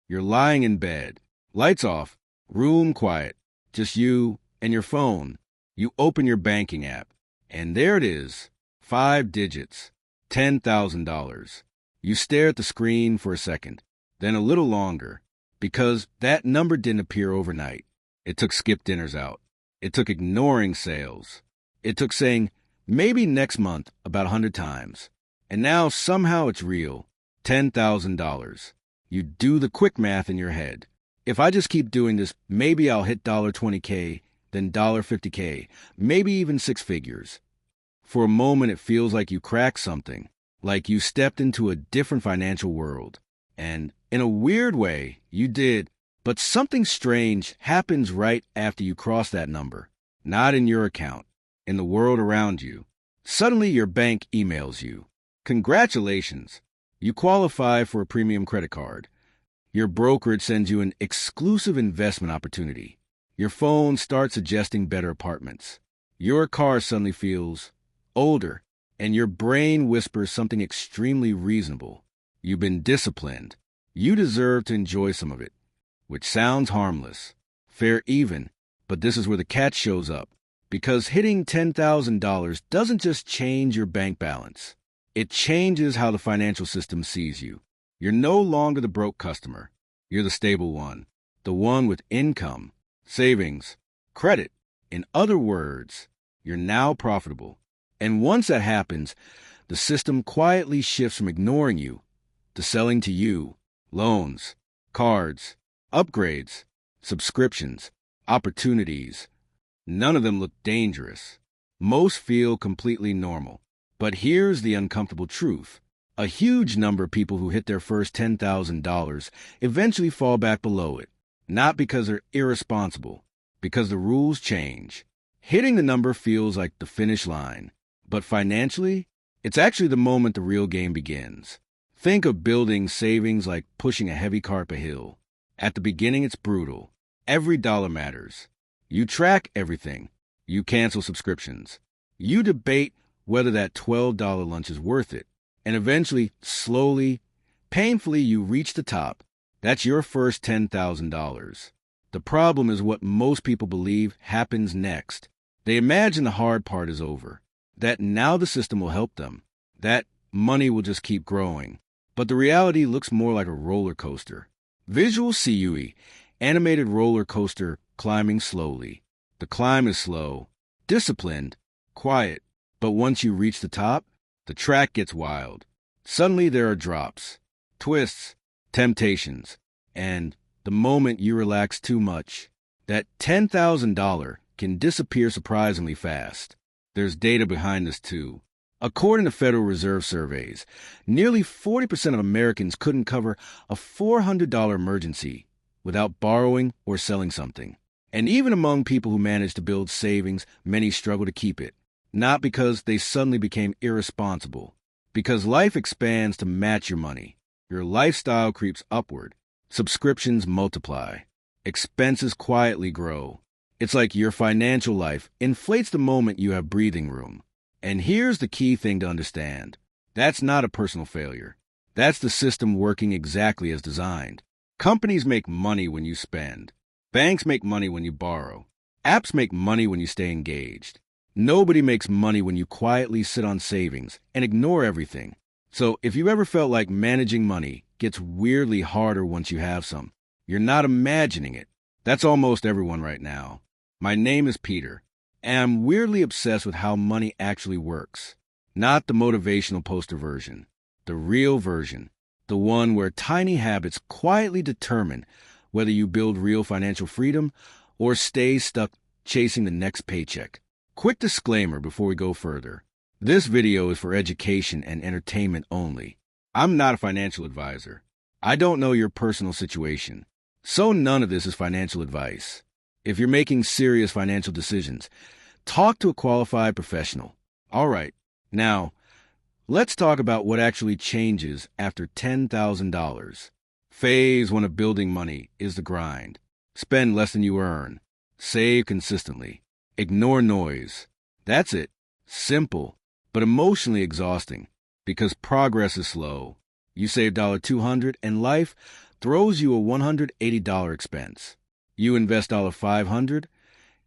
You're lying in bed, lights off, room quiet, just you and your phone. You open your banking app, and there it is, 5 digits, $10,000. You stare at the screen for a second, then a little longer, because that number didn't appear overnight. It took skip dinners out. It took ignoring sales. It took saying, maybe next month, about 100 times. And now somehow it's real, $10,000. You do the quick math in your head. If I just keep doing this, maybe I'll hit $20K, then $50K, maybe even six figures. For a moment, it feels like you cracked something, like you stepped into a different financial world. And in a weird way, you did. But something strange happens right after you cross that number. Not in your account, in the world around you. Suddenly, your bank emails you. Congratulations! You qualify for a premium credit card. Your brokerage sends you an exclusive investment opportunity. Your phone starts suggesting better apartments. Your car suddenly feels older, and your brain whispers something extremely reasonable. You've been disciplined. You deserve to enjoy some of it, which sounds harmless, fair even, but this is where the catch shows up. Because hitting $10,000 doesn't just change your bank balance. It changes how the financial system sees you. You're no longer the broke customer. You're the stable one, the one with income, savings, credit. In other words, you're now profitable. And once that happens, the system quietly shifts from ignoring you to selling to you loans, cards, upgrades, subscriptions, opportunities. None of them look dangerous. Most feel completely normal. But here's the uncomfortable truth. A huge number of people who hit their first $10,000 eventually fall back below it. Not because they're irresponsible, because the rules change. Hitting the number feels like the finish line. But financially, it's actually the moment the real game begins. Think of building savings like pushing a heavy cart up a hill. At the beginning, it's brutal. Every dollar matters. You track everything. You cancel subscriptions. You debate whether that $12 lunch is worth it. And eventually, slowly, painfully, you reach the top. That's your first $10,000. The problem is what most people believe happens next. They imagine the hard part is over, that now the system will help them, that money will just keep growing. But the reality looks more like a roller coaster. Visual CUE, animated roller coaster climbing slowly. The climb is slow, disciplined, quiet. But once you reach the top, the track gets wild. Suddenly there are drops, twists, temptations, and the moment you relax too much, that $10,000 can disappear surprisingly fast. There's data behind this too. According to Federal Reserve surveys, nearly 40% of Americans couldn't cover a $400 emergency without borrowing or selling something. And even among people who managed to build savings, many struggle to keep it. Not because they suddenly became irresponsible, because life expands to match your money. Your lifestyle creeps upward. Subscriptions multiply. Expenses quietly grow. It's like your financial life inflates the moment you have breathing room. And here's the key thing to understand. That's not a personal failure. That's the system working exactly as designed. Companies make money when you spend. Banks make money when you borrow. Apps make money when you stay engaged. Nobody makes money when you quietly sit on savings and ignore everything. So if you ever felt like managing money gets weirdly harder once you have some, you're not imagining it. That's almost everyone right now. My name is Peter, and I'm weirdly obsessed with how money actually works. Not the motivational poster version, the real version, the one where tiny habits quietly determine whether you build real financial freedom or stay stuck chasing the next paycheck. Quick disclaimer before we go further. This video is for education and entertainment only. I'm not a financial advisor. I don't know your personal situation. So none of this is financial advice. If you're making serious financial decisions, talk to a qualified professional. All right, now, let's talk about what actually changes after $10,000. Phase 1 of building money is the grind. Spend less than you earn. Save consistently. Ignore noise. That's it. Simple, but emotionally exhausting, because progress is slow. You save $200 and life throws you a $180 expense. You invest $500,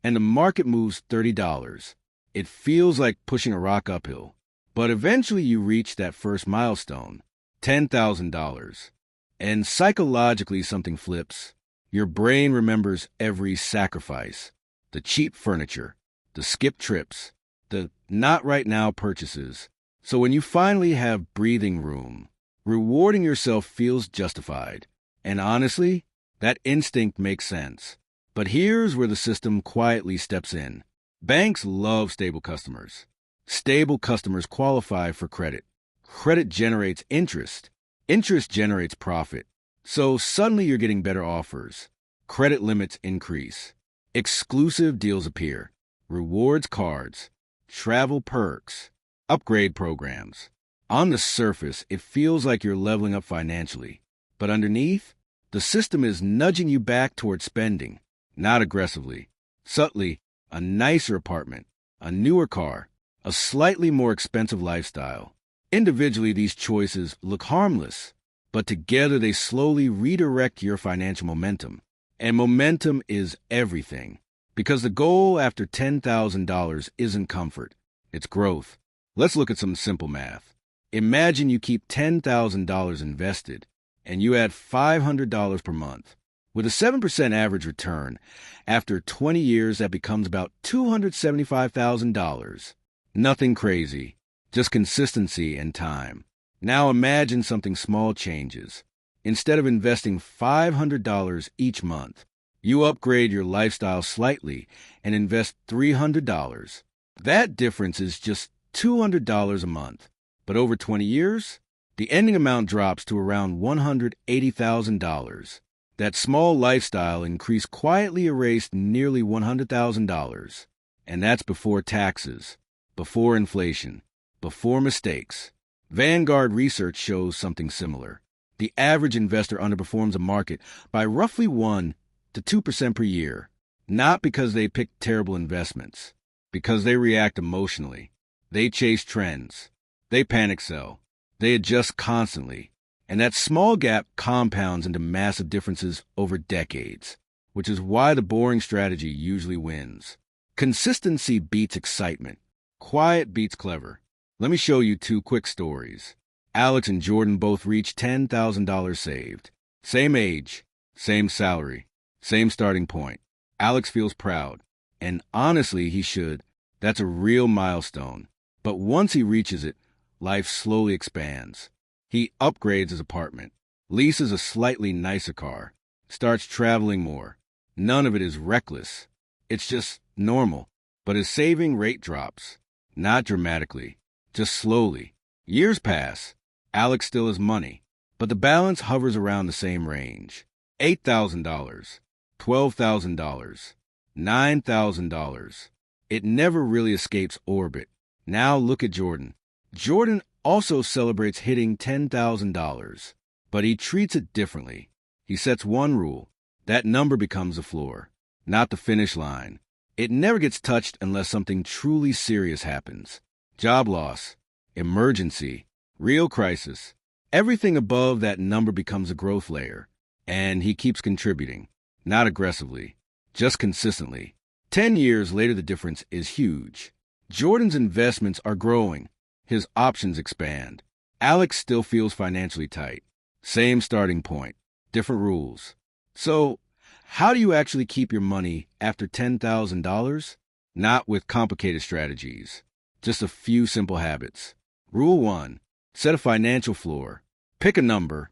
and the market moves $30. It feels like pushing a rock uphill. But eventually you reach that first milestone, $10,000. And psychologically something flips. Your brain remembers every sacrifice. The cheap furniture, the skipped trips, the not right now purchases. So when you finally have breathing room, rewarding yourself feels justified. And honestly, that instinct makes sense. But here's where the system quietly steps in. Banks love stable customers. Stable customers qualify for credit. Credit generates interest. Interest generates profit. So suddenly you're getting better offers. Credit limits increase. Exclusive deals appear. Rewards cards. Travel perks. Upgrade programs. On the surface, it feels like you're leveling up financially. But underneath, the system is nudging you back toward spending. Not aggressively. Subtly, a nicer apartment, a newer car, a slightly more expensive lifestyle. Individually, these choices look harmless, but together they slowly redirect your financial momentum. And momentum is everything, because the goal after $10,000 isn't comfort, it's growth. Let's look at some simple math. Imagine you keep $10,000 invested, and you add $500 per month. With a 7% average return, after 20 years that becomes about $275,000. Nothing crazy, just consistency and time. Now imagine something small changes. Instead of investing $500 each month, you upgrade your lifestyle slightly and invest $300. That difference is just $200 a month. But over 20 years, the ending amount drops to around $180,000. That small lifestyle increase quietly erased nearly $100,000. And that's before taxes, before inflation, before mistakes. Vanguard research shows something similar. The average investor underperforms a market by roughly 1 to 2% per year, not because they picked terrible investments, because they react emotionally. They chase trends. They panic sell. They adjust constantly. And that small gap compounds into massive differences over decades, which is why the boring strategy usually wins. Consistency beats excitement. Quiet beats clever. Let me show you 2 quick stories. Alex and Jordan both reached $10,000 saved. Same age, same salary, same starting point. Alex feels proud, and honestly he should. That's a real milestone. But once he reaches it, life slowly expands. He upgrades his apartment, leases a slightly nicer car, starts traveling more. None of it is reckless. It's just normal. But his saving rate drops. Not dramatically, just slowly. Years pass. Alex still has money, but the balance hovers around the same range. $8,000, $12,000, $9,000. It never really escapes orbit. Now look at Jordan. Jordan also celebrates hitting $10,000, but he treats it differently. He sets one rule. That number becomes the floor, not the finish line. It never gets touched unless something truly serious happens. Job loss, emergency, real crisis. Everything above that number becomes a growth layer, and he keeps contributing, not aggressively, just consistently. 10 years later, the difference is huge. Jordan's investments are growing. His options expand. Alex still feels financially tight. Same starting point, different rules. So, how do you actually keep your money after $10,000? Not with complicated strategies, just a few simple habits. Rule 1, set a financial floor. Pick a number,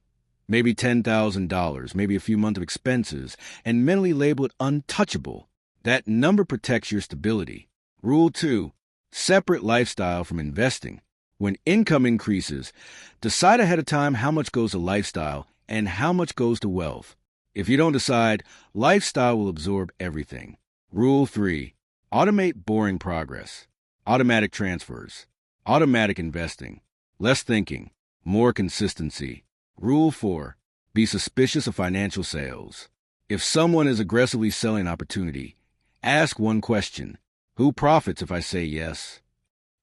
maybe $10,000, maybe a few months of expenses, and mentally label it untouchable. That number protects your stability. Rule 2, separate lifestyle from investing. When income increases, decide ahead of time how much goes to lifestyle and how much goes to wealth. If you don't decide, lifestyle will absorb everything. Rule 3, automate boring progress. Automatic transfers. Automatic investing. Less thinking. More consistency. Rule 4, be suspicious of financial sales. If someone is aggressively selling an opportunity, ask one question. Who profits if I say yes?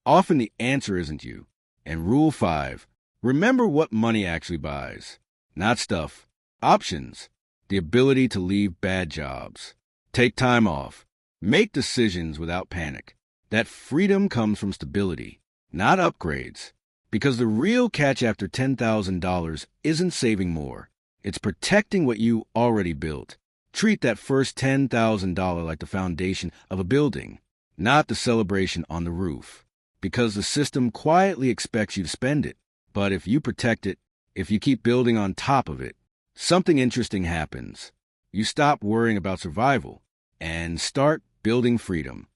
Often the answer isn't you. And Rule 5, remember what money actually buys. Not stuff, Options: the ability to leave bad jobs, take time off, make decisions without panic. That freedom comes from stability, not upgrades. Because the real catch after $10,000 isn't saving more. It's protecting what you already built. Treat that first $10,000 like the foundation of a building, not the celebration on the roof. Because the system quietly expects you to spend it. But if you protect it, if you keep building on top of it, something interesting happens. You stop worrying about survival and start building freedom.